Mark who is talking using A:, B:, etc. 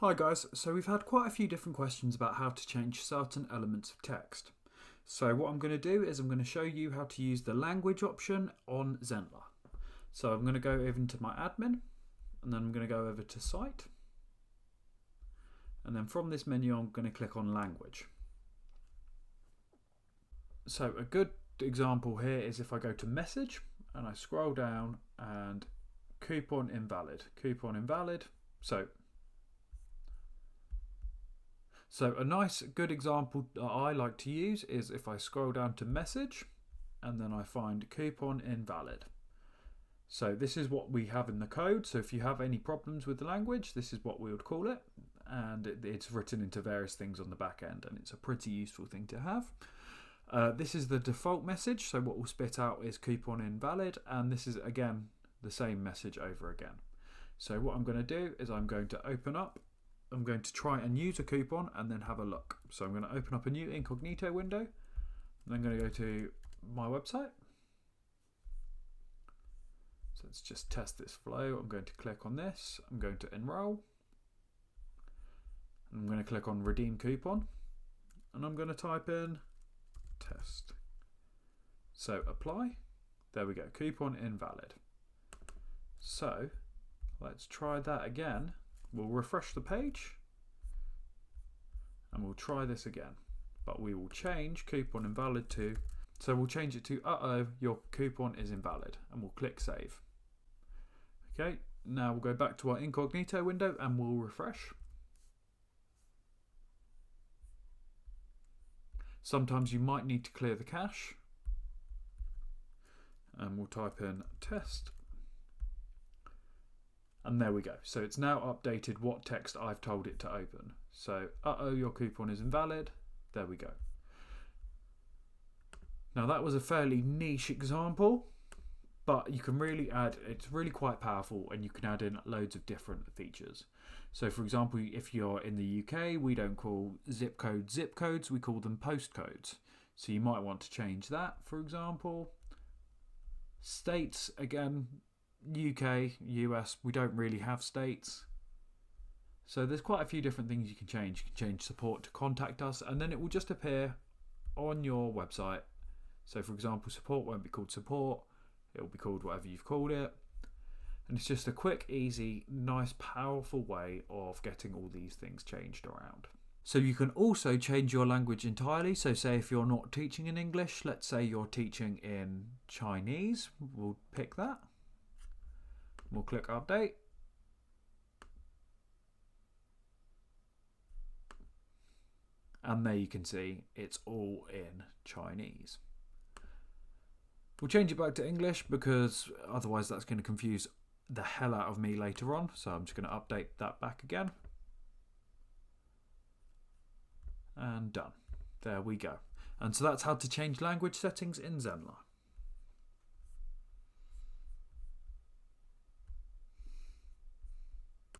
A: Hi guys, so we've had quite a few different questions about how to change certain elements of text. So what I'm going to do is I'm going to show you how to use the language option on Zenler. So I'm going to go over into my admin and then I'm going to go over to site. And then from this menu I'm going to click on language. So a good example here is if I go to message and I scroll down and coupon invalid. So a nice good example that I like to use is if I scroll down to message and then I find coupon invalid. So this is what we have in the code. So if you have any problems with the language, this is what we would call it. And it's written into various things on the back end and it's a pretty useful thing to have. This is the default message. So what will spit out is coupon invalid. And this is again the same message over again. So what I'm going to do is I'm going to I'm going to try and use a coupon and then have a look. So I'm going to open up a new incognito window. And I'm going to go to my website. So let's just test this flow. I'm going to click on this. I'm going to enroll. I'm going to click on redeem coupon. And I'm going to type in test. So apply. There we go. Coupon invalid. So let's try that again. We'll refresh the page and we'll try this again, but we will change coupon invalid to, so we'll change it to your coupon is invalid and we'll click save. Okay, now we'll go back to our incognito window and we'll refresh. Sometimes you might need to clear the cache and we'll type in test. And there we go. So it's now updated what text I've told it to open. So, your coupon is invalid. There we go. Now that was a fairly niche example, but you can really add, it's really quite powerful and you can add in loads of different features. So for example, if you're in the UK, we don't call zip codes, we call them postcodes. So you might want to change that, for example. States, again, UK, US, we don't really have states. So there's quite a few different things you can change. You can change support to contact us and then it will just appear on your website. So for example, support won't be called support. It will be called whatever you've called it. And it's just a quick, easy, nice, powerful way of getting all these things changed around. So you can also change your language entirely. So say if you're not teaching in English, let's say you're teaching in Chinese, we'll pick that. We'll click update. And there you can see it's all in Chinese. We'll change it back to English because otherwise that's going to confuse the hell out of me later on. So I'm just going to update that back again. And done. There we go. And so that's how to change language settings in Zenler.